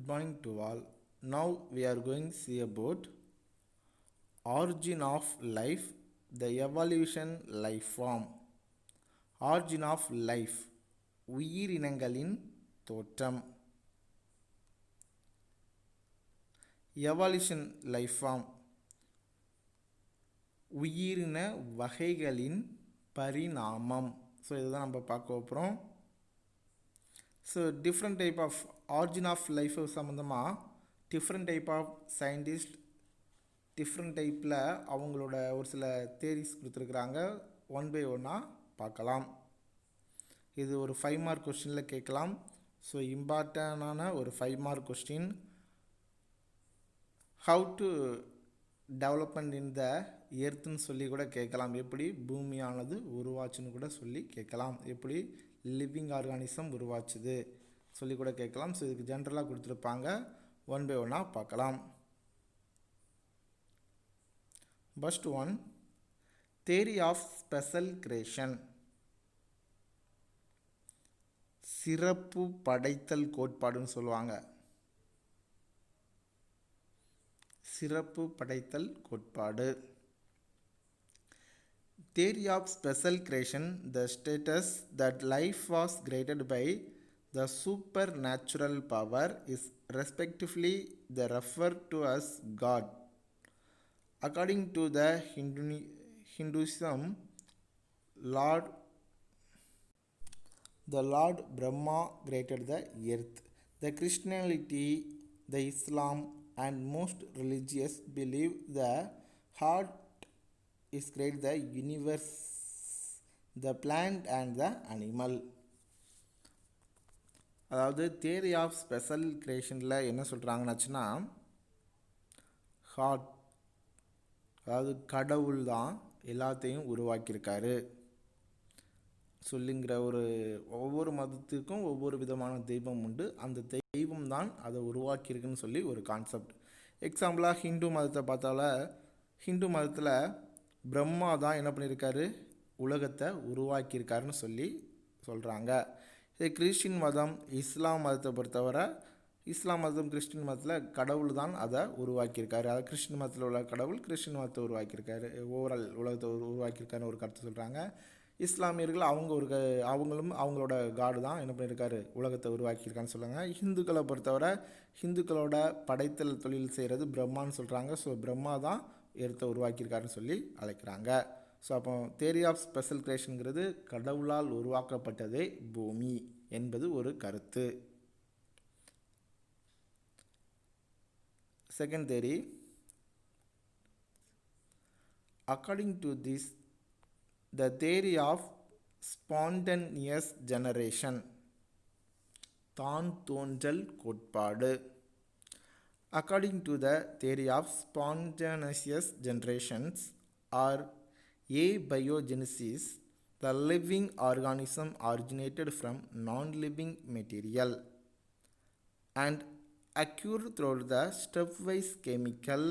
Good morning to all. Now we are going to see about origin of life, the evolution life form. Origin of life, உயிரினங்களின் தோற்றம். Evolution life form, உயிரின வகைகளின் பரிணாமம். So இதுதான் நம்ம பார்க்க போகிறோம். So different type of origin of life சம்மந்தமாக different type of scientist different டைப்பில் அவங்களோட ஒரு சில தேரிஸ் கொடுத்துருக்குறாங்க. ஒன் பை ஒன்னாக பார்க்கலாம். இது ஒரு 5 மார்க் கொஸ்டினில் கேட்கலாம். ஸோ இம்பார்ட்டண்டான ஒரு 5 mark question. How to development in the எர்த்துன்னு சொல்லி கூட கேட்கலாம். எப்படி பூமியானது உருவாச்சுன்னு கூட சொல்லி கேட்கலாம். எப்படி லிவிங் ஆர்கானிசம் உருவாச்சுது சொல்லி கூட கேட்கலாம். ஸோ இதுக்கு ஜென்ரலாக கொடுத்துருப்பாங்க. ஒன் பை ஒன்னாக பார்க்கலாம். First one, theory of special creation, சிறப்பு படைத்தல் கோட்பாடுன்னு சொல்லுவாங்க. சிறப்பு படைத்தல் கோட்பாடு. Theory of special creation, the status that life was created by the supernatural power is respectively the referred to as God. According to the Hinduism, the Lord Brahma created the earth. The Christianity, the Islam, and most religious believe the heart is create the universe, the plant and the animal. அதாவது theory of special கிரியேஷனில் என்ன சொல்கிறாங்கன்னாச்சுன்னா, heart, அதாவது கடவுள் தான் எல்லாத்தையும் உருவாக்கியிருக்காரு சொல்லுங்கிற ஒரு ஒவ்வொரு மதத்துக்கும் ஒவ்வொரு விதமான தெய்வம் உண்டு. அந்த தெய்வம் தான் அதை உருவாக்கியிருக்குன்னு சொல்லி ஒரு கான்செப்ட். எக்ஸாம்பிளாக ஹிந்து மதத்தை பார்த்தால, ஹிந்து மதத்தில் பிரம்மா தான் என்ன பண்ணியிருக்காரு, உலகத்தை உருவாக்கியிருக்காருன்னு சொல்லி சொல்கிறாங்க. இது கிறிஸ்டின் மதம், இஸ்லாம் மதத்தை பொறுத்தவரை இஸ்லாம் மதம் கிறிஸ்டின் மதத்தில் கடவுள் தான் அதை உருவாக்கியிருக்காரு. அதாவது கிறிஸ்டின் மதத்தில் உள்ள கடவுள் கிறிஸ்டின் மதத்தை உருவாக்கியிருக்காரு, ஓவரால் உலகத்தை உருவாக்கியிருக்காருன்னு ஒரு கருத்து சொல்கிறாங்க. இஸ்லாமியர்கள் அவங்களும் அவங்களோட காடு தான் என்ன பண்ணியிருக்காரு, உலகத்தை உருவாக்கியிருக்கான்னு சொல்லுவாங்க. ஹிந்துக்களை பொறுத்தவரை ஹிந்துக்களோட படைத்தல் தொழில் செய்கிறது பிரம்மான்னு சொல்கிறாங்க. ஸோ பிரம்மா தான் எர்த்தை உருவாக்கியிருக்காருன்னு சொல்லி அழைக்கிறாங்க. ஸோ அப்போ தியரி ஆஃப் ஸ்பெஷல் கிரியேஷனுங்கிறது கடவுளால் உருவாக்கப்பட்டதே பூமி என்பது ஒரு கருத்து. Second theory, according to this the theory of spontaneous generation, தான் தோன்றல் கோட்பாடு. According to the theory of spontaneous generations or abiogenesis, the living organism originated from non-living material and occurred through the stepwise chemical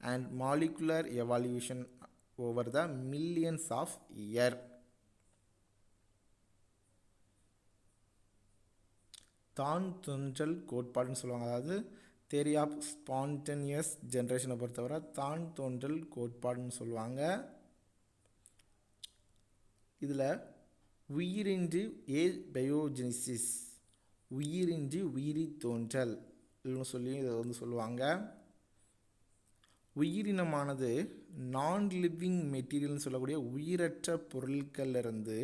and molecular evolution over the millions of years. தான் தோன்றல் கோட்பாடுன்னு சொல்லுவாங்க. அதாவது theory of spontaneous ஜென்ரேஷனை பொறுத்தவரை தான் தோன்றல் கோட்பாடுன்னு சொல்லுவாங்க. இதில் உயிரின்றி biogenesis, உயிரின்றி உயிரி தோன்றல் சொல்லி இதை சொல்லுவாங்க. உயிரினமானது நான் லிவிங் மெட்டீரியல்னு சொல்லக்கூடிய உயிரற்ற பொருட்களிலிருந்து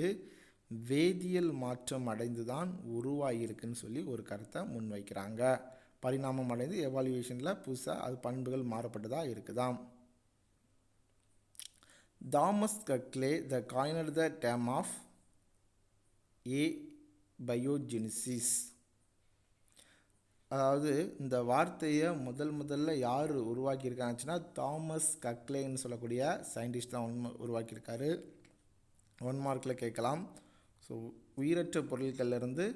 வேதியியல் மாற்றம் அடைந்து தான் உருவாகியிருக்குன்னு சொல்லி ஒரு கருத்தை முன்வைக்கிறாங்க. பரிணாமம் அடைந்து எவால்யூவேஷனில் புதுசாக அது பண்புகள் மாறப்பட்டதாக இருக்குதாம். Thomas Huxley the coined the term of biogenesis, அதாவது இந்த வார்த்தையை முதல்ல யார் உருவாக்கியிருக்காச்சுன்னா தாமஸ் கக்லேன்னு சொல்லக்கூடிய சயின்டிஸ்ட் தான் உருவாக்கியிருக்காரு. 1 மார்க்கில் கேட்கலாம். ஸோ உயிரற்ற பொருட்கள்லேருந்து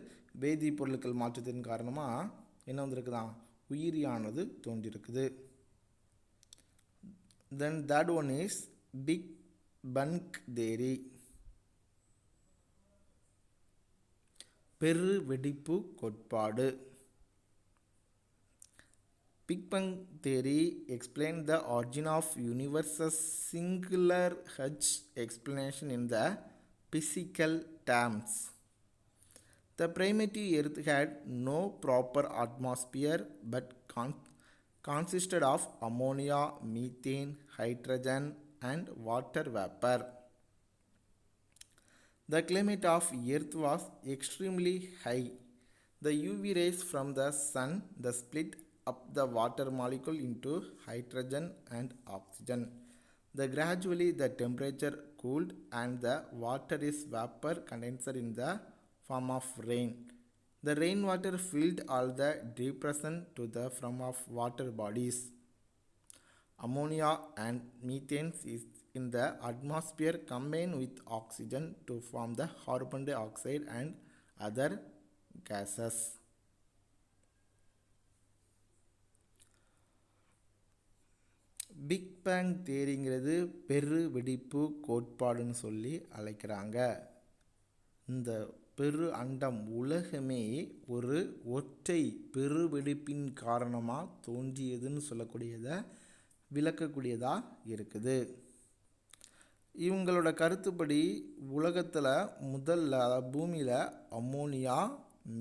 வேதி பொருட்கள் மாற்றத்தின் காரணமாக என்ன வந்திருக்குதான், உயிரியானது தோன்றியிருக்குது. Then that one is big bang theory, பெரு வெடிப்பு கோட்பாடு. Big Bang theory explained the origin of universe's singular H explanation in the physical terms. The primitive Earth had no proper atmosphere but consisted of ammonia, methane, hydrogen, and water vapor. The climate of Earth was extremely high. The UV rays from the sun split up the water molecule into hydrogen and oxygen. Gradually the temperature cooled and the water is vapor condensed in the form of rain. The rainwater filled all the depression to the form of water bodies. Ammonia and methane is in the atmosphere combine with oxygen to form the carbon dioxide and other gases. Big bang தியரிங்கிறது பெரு வெடிப்பு கோட்பாடுன்னு சொல்லி அழைக்கிறாங்க. இந்த பெரு அண்டம் உலகமே ஒரு ஒற்றை பெரு வெடிப்பின் காரணமாக தோன்றியதுன்னு சொல்லக்கூடியதை விளக்கக்கூடியதாக இருக்குது. இவங்களோட கருத்துப்படி உலகத்தில் முதல்ல பூமியில் ammonia,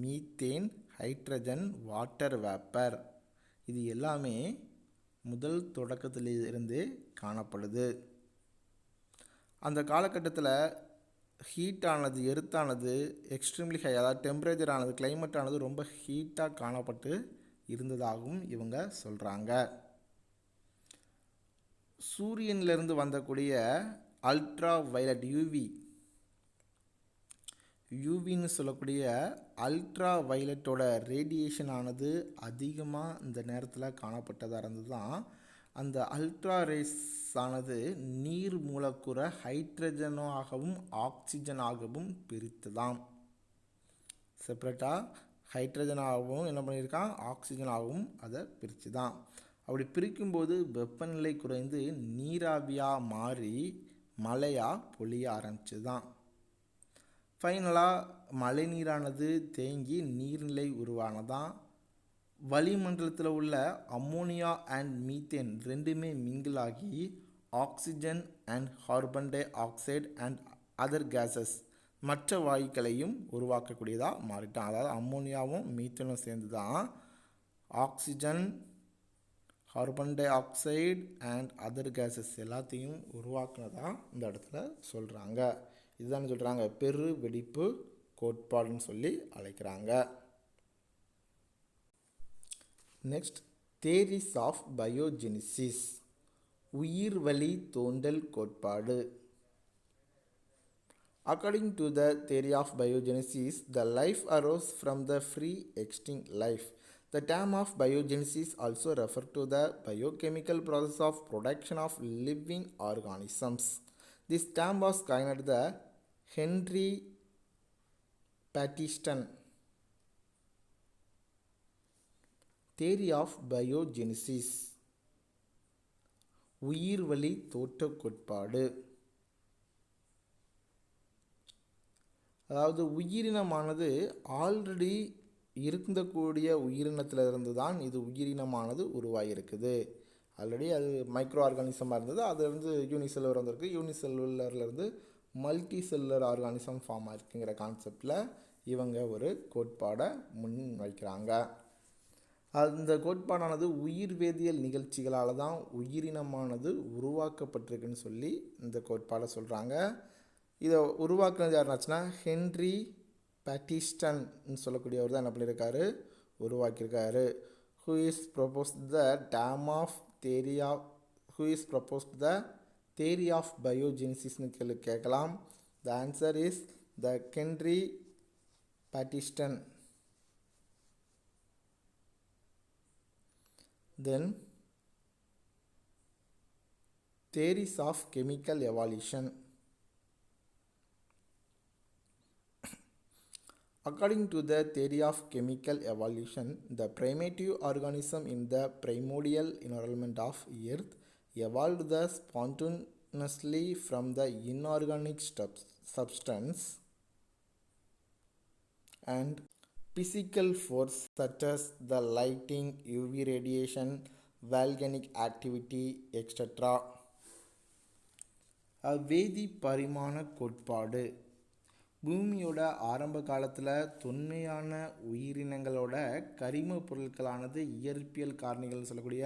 methane, hydrogen, water vapour இது எல்லாமே முதல் தொடக்கத்திலிருந்து காணப்படுது. அந்த காலகட்டத்தில் ஹீட்டானது எர்த்தானது எக்ஸ்ட்ரீம்லி ஹை, அதாவது டெம்பரேச்சர் ஆனது கிளைமேட் ஆனது ரொம்ப ஹீட்டாக காணப்பட்டு இருந்ததாகவும் இவங்க சொல்கிறாங்க. சூரியனிலிருந்து வந்தக்கூடிய அல்ட்ரா வயலட் யூவின்னு சொல்லக்கூடிய அல்ட்ரா வயலட்டோட ரேடியேஷன் ஆனது அதிகமாக இந்த நேரத்தில் காணப்பட்டதாக இருந்து தான் அந்த அல்ட்ரா ரேஸ் ஆனது நீர் மூலக்கூறை ஹைட்ரஜனாகவும் ஆக்சிஜனாகவும் பிரித்துதான். செப்பரேட்டாக ஹைட்ரஜனாகவும் என்ன பண்ணியிருக்கான், ஆக்சிஜனாகவும் அதை பிரித்து தான். அப்படி பிரிக்கும்போது வெப்பநிலை குறைந்து நீராவியாக மாறி மழையாக பொழிய ஆரம்பிச்சு தான். ஃபைனலாக மழை நீரானது தேங்கி நீர்நிலை உருவானதான். வளிமண்டலத்தில் உள்ள அம்மோனியா அண்ட் மீத்தேன் ரெண்டுமே மிங்கிள் ஆகி oxygen and carbon dioxide and other gases மற்ற வாயுக்களையும் உருவாக்கக்கூடியதாக மாறிட்டான். அதாவது அம்மோனியாவும் மீத்தேனும் சேர்ந்து தான் oxygen, carbon dioxide and other gases எல்லாத்தையும் உருவாக்குனதாக இந்த இடத்துல சொல்கிறாங்க. இதுதான் சொல்கிறாங்க பெரு வெடிப்பு கோட்பாடுன்னு சொல்லி அழைக்கிறாங்க. நெக்ஸ்ட், தியரிஸ் ஆஃப் பயோஜெனிசிஸ், உயிர்வழி தோன்றல் கோட்பாடு. According to the theory of biogenesis, the life arose from the free extinct life. The term of biogenesis also refers to the biochemical process of production of living organisms. This term was coined the Henry Patterson theory of biogenesis, உயிர்வழி தோற்ற கோட்பாடு. அதாவது உயிரினமானது already இருக்கக்கூடிய உயிரினத்திலிருந்து தான் இது உயிரினமானது உருவாகியிருக்குது. Already அது micro ஆர்கானிசமாக இருந்தது, அதுலேருந்து unicellular வந்திருக்கு, யூனிசெல்லுலர்லேருந்து மல்டி செல்லுலர் ஆர்கானிசம் ஃபார்ம் ஆகிருக்குங்கிற கான்செப்டில் இவங்க ஒரு கோட்பாடை முன் வைக்கிறாங்க. அந்த கோட்பாடானது உயிர் வேதியியல் நிகழ்ச்சிகளால் தான் உயிரினமானது உருவாக்கப்பட்டிருக்குன்னு சொல்லி இந்த கோட்பாடை சொல்கிறாங்க. இதை உருவாக்குனது யாருனாச்சுன்னா ஹென்ரி பேட்டிஸ்டன் சொல்லக்கூடியவர் தான் என்ன பண்ணியிருக்காரு, உருவாக்கியிருக்காரு. Who is proposed the theory of biogenesisனு கேட்கலாம். The answer is the Henry Bastian. Then theories of chemical evolution. According to the theory of chemical evolution, the primitive organism in the primordial environment of Earth evolved spontaneously from the inorganic substance and physical force such as the lighting, UV radiation, volcanic activity, etc. வேதி பரிமாண கோட்பாடு. பூமியோட ஆரம்ப காலத்தில் தொன்மையான உயிரினங்களோட கரிம பொருட்களானது இயற்பியல் காரணிகள்னு சொல்லக்கூடிய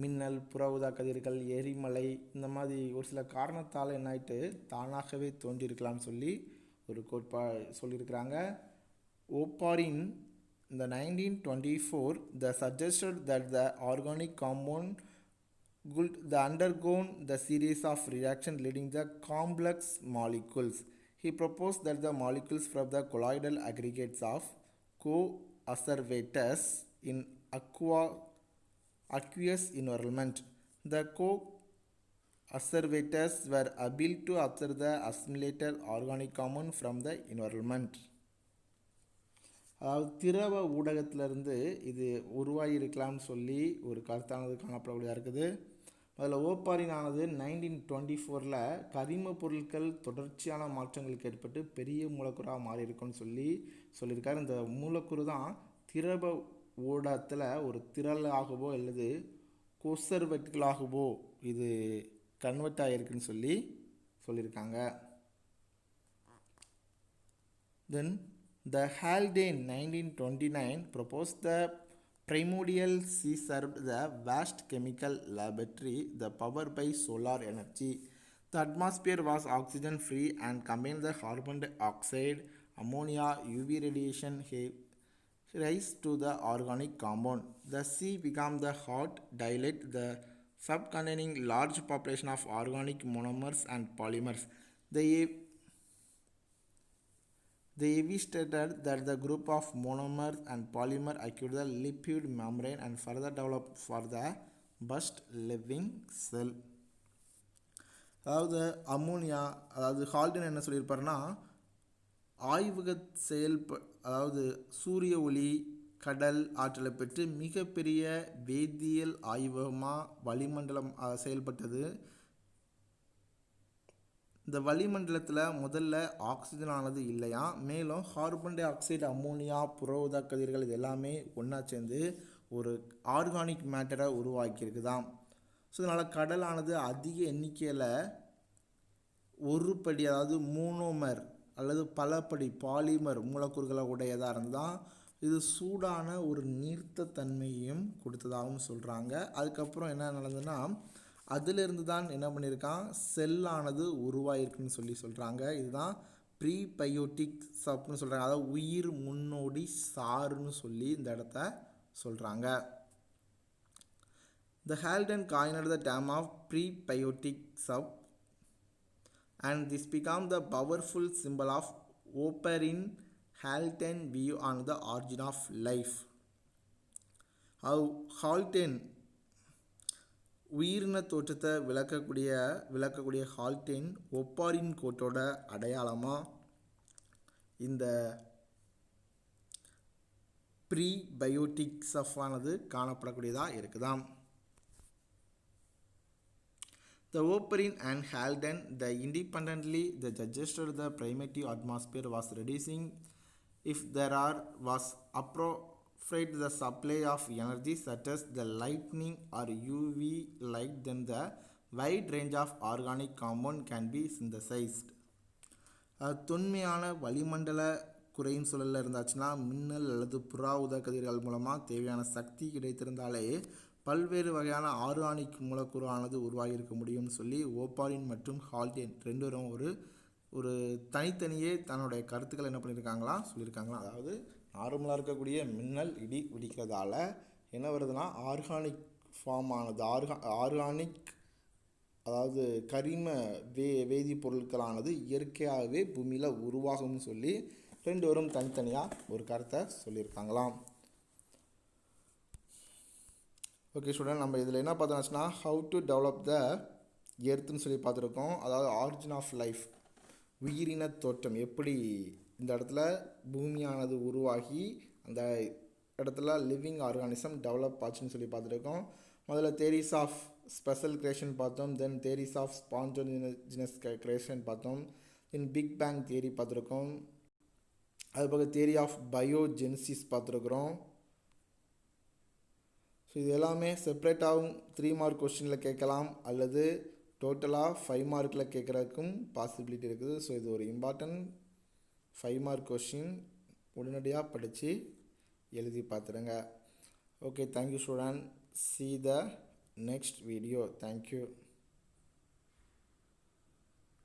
மின்னல், புற ஊதா கதிர்கள், எரிமலை இந்த மாதிரி ஒரு சில காரணத்தால் என்ன ஆயிட்டு தானாகவே தோன்றியிருக்கலாம்னு சொல்லி ஒரு சொல்லியிருக்கிறாங்க. Oparin in the 1924 they suggested that the organic compound could undergo the series of reactions leading the complex molecules. He proposed that the molecules from the colloidal aggregates of co-observators in aqueous environment. The co-observators were able to observe the assimilated organic compound from the environment. அதாவது திரவ ஊடகத்திலிருந்து இது உருவாகி இருக்கலாம்னு சொல்லி ஒரு கருத்தானது காணப்படக்கூடியதாக இருக்குது. அதில் ஓப்பாரினானது 1924 கரிம பொருட்கள் தொடர்ச்சியான மாற்றங்களுக்கு ஏற்பட்டு பெரிய மூலக்கூறாக மாறி இருக்குன்னு சொல்லியிருக்காரு. இந்த மூலக்கூறு தான் திரவ ஊடகத்தில் ஒரு திரளாகவோ அல்லது கொசர்வெட்டுகளாகவோ இது கன்வெர்ட் ஆகிருக்குன்னு சொல்லியிருக்காங்க. தென் the Haldane 1929 proposed the primordial sea served the vast chemical laboratory the power by solar energy. The atmosphere was oxygen free and combined the carbon dioxide, ammonia, UV radiation rise to the organic compound. The sea became the hot, dilate the subcontaining large population of organic monomers and polymers. They evidenced that the group of monomers and polymer acquired the lipid membrane and further developed for the first living cell. அதாவது ammonia, அதாவது Haldane என்ன சொல்லியிருப்பாருன்னா, ஆய்வக அதாவது சூரிய ஒளி கடல் ஆற்றலை பெற்று மிகப்பெரிய வேதியியல் ஆய்வகமாக வளிமண்டலம் செயல்பட்டது. இந்த வளிமண்டலத்தில் முதல்ல ஆக்சிஜனானது இல்லையா, மேலும் கார்பன் டை ஆக்சைடு, அம்மோனியா, புற ஊதா கதிர்கள் இது எல்லாமே ஒன்றா சேர்ந்து ஒரு ஆர்கானிக் மேட்டரை உருவாக்கியிருக்குதான். ஸோ இதனால் கடலானது அதிக எண்ணிக்கையில் ஒரு படி, அதாவது மோனோமர் அல்லது பலப்படி பாலிமர் மூலக்கூறுகளை உடையதாக இருந்தால் இது சூடான ஒரு நீர்த்த தன்மையையும் கொடுத்ததாகவும் சொல்கிறாங்க. அதுக்கப்புறம் என்ன நடந்ததுன்னா, அதிலிருந்து தான் என்ன பண்ணியிருக்கான், செல்லானது உருவாயிருக்குன்னு சொல்கிறாங்க. இதுதான் ப்ரீபயோட்டிக் சப்னு சொல்கிறாங்க, அதாவது உயிர் முன்னோடி சாறுன்னு சொல்லி இந்த இடத்த சொல்கிறாங்க. The Haldane coined the term of prebiotic sub and this became the powerful symbol of Oparin Haldane view on the origin of life. Haldane உயிரின தோற்றத்தை விளக்கக்கூடிய ஹால்டேன் ஒப்பாரின் கோட்டோட அடையாளமாக இந்த prebiotic சஃபானது காணப்படக்கூடியதாக இருக்குதாம். The Oparin and Haldane independently suggested the primitive atmosphere was reducing if there was appropriate the supply of energy such as the lightning or UV light, then the wide range of organic compound can be synthesized. தொன்மையான வளிமண்டல குறையும் சூழலில் இருந்தாச்சுன்னா மின்னல் அல்லது புற ஊதா கதிர்கள் மூலமாக தேவையான சக்தி கிடைத்திருந்தாலே பல்வேறு வகையான ஆர்கானிக் மூலக்கூறானது உருவாகியிருக்க முடியும்னு சொல்லி ஓப்பாரின் மற்றும் ஹால்டேன் ரெண்டு பேரும் ஒரு தனித்தனியே தன்னுடைய கருத்துக்கள் என்ன சொல்லியிருக்காங்களாம். அதாவது நார்மலாக இருக்கக்கூடிய மின்னல் இடி வெடிக்கிறதால என்ன வருதுன்னா ஆர்கானிக் ஃபார்ம் ஆனது, ஆர்கானிக் அதாவது கரிம வேதிப்பொருட்களானது இயற்கையாகவே பூமியில் உருவாகும்னு சொல்லி ரெண்டு பேரும் தனித்தனியாக ஒரு கருத்தை சொல்லியிருக்காங்களாம். ஓகே ஸ்டூடெண்ட், நம்ம இதில் என்ன பார்த்தோம்னா ஹவு டு டெவலப் த எர்த்துன்னு சொல்லி பார்த்துருக்கோம். அதாவது ஆரிஜின் ஆஃப் லைஃப், உயிரின தோற்றம், எப்படி இந்த இடத்துல பூமியானது உருவாகி அந்த இடத்துல லிவிங் ஆர்கானிசம் டெவலப் ஆச்சுன்னு சொல்லி பார்த்துருக்கோம். முதல்ல தேரிஸ் ஆஃப் ஸ்பெஷல் கிரியேஷன் பார்த்தோம், தென் தேரிஸ் ஆஃப் ஸ்பான்டோஜினஸ் கிரியேஷன் பார்த்தோம், தென் பிக் பேங் தியரி பார்த்துருக்கோம், அது போக தியரி ஆஃப் பயோஜெனிசிஸ் பார்த்துருக்குறோம். ஸோ இது எல்லாமே செப்ரேட்டாகவும் 3 மார்க் கொஸ்டினில் கேட்கலாம், அல்லது டோட்டலாக 5 மார்க்கில் கேட்குறதுக்கும் பாசிபிலிட்டி இருக்குது. ஸோ இது ஒரு இம்பார்ட்டன்ட் 5 மார்க் கொஸ்டின், உடனடியாக படித்து எழுதி பார்த்துடுங்க. Okay, thank you student. See the next video. Thank you.